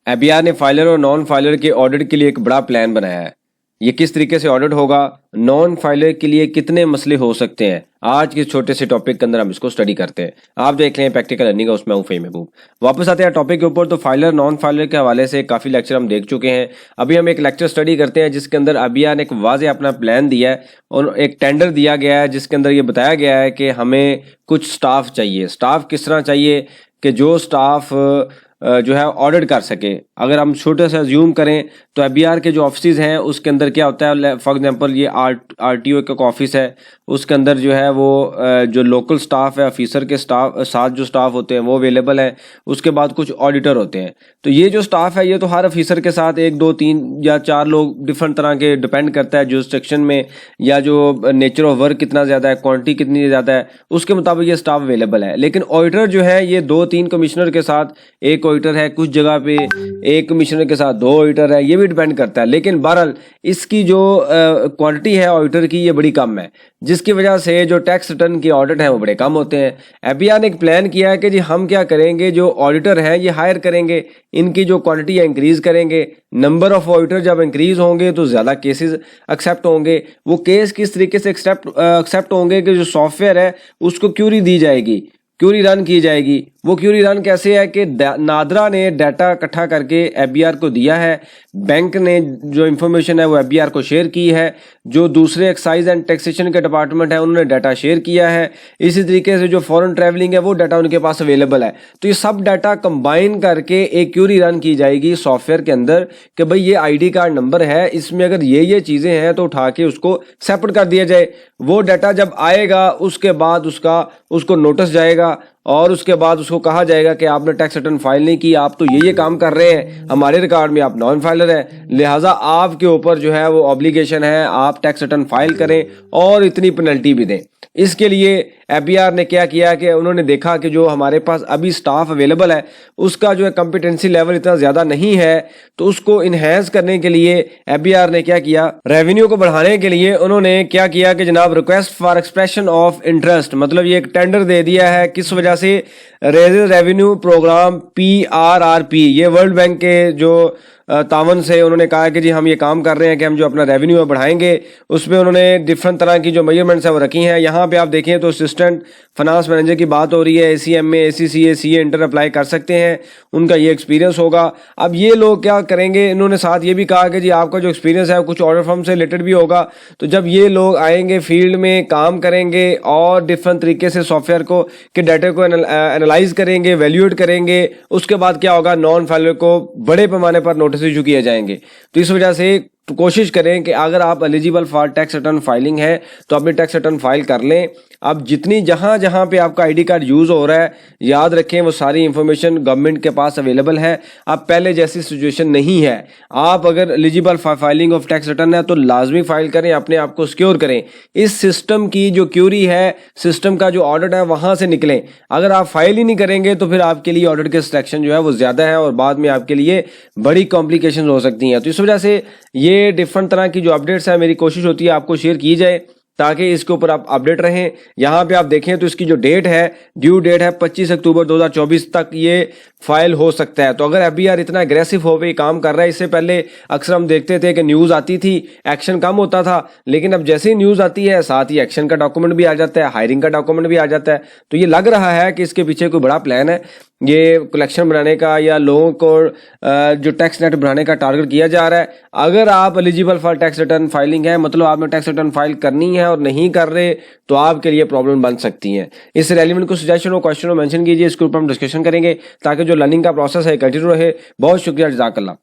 एबीआर ने फाइलर और non filer के ऑडिट के लिए एक बड़ा प्लान बनाया है। ये किस तरीके से ऑडिट होगा, नॉन फाइलर के लिए कितने मसले हो सकते हैं, आज के छोटे से टॉपिक के अंदर हम इसको स्टडी करते हैं। आप देख लें प्रैक्टिकल लर्निंग है, उसमें हूँ फ़हीम महबूब। वापस आते हैं टॉपिक के ऊपर। तो फाइलर नॉन फाइलर के हवाले से काफ़ी लेक्चर हम देख चुके हैं। अभी हम एक लेक्चर स्टडी करते हैं जिसके अंदर एबीआर ने एक वाज़ेह अपना प्लान दिया है और एक टेंडर दिया गया है जिसके अंदर ये बताया गया है कि हमें कुछ स्टाफ चाहिए। स्टाफ किस तरह चाहिए कि जो स्टाफ जो है ऑडिट कर सके। अगर हम छोटे से अज्यूम करें तो एबीआर के जो ऑफिस हैं उसके अंदर क्या होता है, फॉर एग्जांपल ये आरटीओ का ऑफिस है, उसके अंदर जो है वो जो लोकल स्टाफ है, ऑफिसर के स्टाफ साथ जो स्टाफ होते हैं वो अवेलेबल है। उसके बाद कुछ ऑडिटर होते हैं। तो ये जो स्टाफ है ये तो हर ऑफिसर के साथ 1 2 3 या 4 लोग डिफरेंट तरह के डिपेंड करता है जुरिस्डिक्शन में, या जो नेचर ऑफ वर्क कितना ज़्यादा है, क्वांटिटी कितनी ज़्यादा है, उसके मुताबिक ये स्टाफ अवेलेबल है। लेकिन ऑडिटर जो है ये 2 3 कमिश्नर के साथ एक ऑडिटर है, कुछ जगह पे एक कमिश्नर के साथ 2 ऑडिटर है, ये भी डिपेंड करता है। लेकिन बहरहाल इसकी जो क्वांटिटी है ऑडिटर की ये बड़ी कम है, जिसकी वजह से जो टैक्स रिटर्न के ऑडिट हैं वो बड़े कम होते हैं। एबीआर ने एक प्लान किया है कि जी हम क्या करेंगे, जो ऑडिटर हैं ये हायर करेंगे, इनकी जो क्वांटिटी है इंक्रीज करेंगे। नंबर ऑफ ऑडिटर जब इंक्रीज होंगे तो ज़्यादा केसेस एक्सेप्ट होंगे। वो केस किस तरीके से एक्सेप्ट होंगे कि जो सॉफ्टवेयर है उसको क्यूरी दी जाएगी, क्यूरी रन की जाएगी। वो क्यूरी रन कैसे है कि नादरा ने डाटा इकट्ठा करके एबीआर को दिया है, बैंक ने जो इन्फॉर्मेशन है वो एबीआर को शेयर की है, जो दूसरे एक्साइज एंड टैक्सेशन के डिपार्टमेंट है उन्होंने डाटा शेयर किया है। इसी तरीके से जो फॉरेन ट्रैवलिंग है वो डाटा उनके पास अवेलेबल है। तो ये सब डाटा कंबाइन करके एक क्यूरी रन की जाएगी सॉफ्टवेयर के अंदर कि भाई ये आईडी कार्ड नंबर है, इसमें अगर ये चीज़ें हैं तो उठा के उसको सेपरेट कर दिया जाए। वो डाटा जब आएगा उसके बाद उसको नोटिस जाएगा और उसके बाद उसको कहा जाएगा कि आपने टैक्स रिटर्न फाइल नहीं की, आप तो ये काम कर रहे हैं, हमारे रिकॉर्ड में आप नॉन फाइलर हैं, लिहाजा आपके ऊपर जो है वो ऑब्लिगेशन है आप टैक्स रिटर्न फाइल करें और इतनी पेनल्टी भी दें। इसके लिए एबीआर ने क्या किया कि उन्होंने देखा कि जो हमारे पास अभी स्टाफ अवेलेबल है उसका जो है कॉम्पिटेंसी लेवल इतना ज़्यादा नहीं है, तो उसको इन्हेंस करने के लिए एबीआर ने क्या किया, रेवेन्यू को बढ़ाने के लिए उन्होंने क्या किया कि जनाब request for expression of interest, मतलब ये एक टेंडर दे दिया है। किस वजह से, रेवेन्यू प्रोग्राम PRRP, ये वर्ल्ड बैंक के जो तावन से उन्होंने कहा कि जी हम ये काम कर रहे हैं कि हम जो अपना रेवेन्यू है बढ़ाएंगे। उसमें उन्होंने डिफरेंट तरह की जो मेजरमेंट्स है वो रखी हैं। यहाँ पे आप देखें तो असिस्टेंट फाइनेंस मैनेजर की बात हो रही है, ACMA ACCA CA inter apply कर सकते हैं, उनका ये एक्सपीरियंस होगा। अब ये लोग क्या करेंगे, इन्होंने साथ ये भी कहा कि जी आपका जो एक्सपीरियंस है कुछ ऑर्डर फर्म से रिलेटेड भी होगा। तो जब ये लोग आएंगे फील्ड में काम करेंगे और डिफरेंट तरीके से सॉफ्टवेयर को के डाटा को एनालाइज करेंगे, वैल्यूएट करेंगे, उसके बाद क्या होगा, नॉन फाइलर को बड़े पैमाने पर नोटिस इशू किए जाएंगे। तो इस वजह से तो कोशिश करें कि अगर आप eligible for tax return filing है तो अपनी टैक्स रिटर्न फाइल कर लें। अब जितनी जहां पे आपका आईडी कार्ड यूज़ हो रहा है, याद रखें वो सारी इंफॉर्मेशन गवर्नमेंट के पास अवेलेबल है। अब पहले जैसी सिचुएशन नहीं है। आप अगर eligible for filing of tax return है तो लाजमी फाइल करें, अपने आप को सिक्योर करें। इस सिस्टम की जो क्यूरी है, सिस्टम का जो ऑडिट है वहां से निकलें। अगर आप फाइल ही नहीं करेंगे तो फिर आपके लिए ऑडिट के सिलेक्शन जो है वो ज़्यादा है और बाद में आपके लिए बड़ी कॉम्प्लिकेशन हो सकती हैं। तो इस वजह से ये डिफरेंट तरह की जो अपडेट्स है मेरी कोशिश होती है आपको शेयर की जाए ताकि इसके ऊपर आप अपडेट रहें। यहाँ पे आप देखें तो इसकी जो डेट है, ड्यू डेट है 25 अक्टूबर 2024 तक ये फाइल हो सकता है। तो अगर एबीआर इतना एग्रेसिव हो गई काम कर रहा है, इससे पहले अक्सर हम देखते थे कि न्यूज़ आती थी, एक्शन कम होता था, लेकिन अब जैसे ही न्यूज़ आती है साथ ही एक्शन का डॉक्यूमेंट भी आ जाता है, हायरिंग का डॉक्यूमेंट भी आ जाता है। तो ये लग रहा है कि इसके पीछे कोई बड़ा प्लान है, ये कलेक्शन बनाने का या लोगों को जो टैक्स नेट बढ़ाने का टारगेट किया जा रहा है। अगर आप eligible for tax return filing है, मतलब आपने टैक्स रिटर्न फाइल करनी है और नहीं कर रहे, तो आपके लिए प्रॉब्लम बन सकती है। इस एलिमेंट को सजेशन हो, क्वेश्चन हो मेंशन कीजिए, इसके ऊपर हम डिस्कशन करेंगे ताकि जो लर्निंग का प्रोसेस है कंटिन्यू रहे। बहुत शुक्रिया, जज़ाकल्लाह।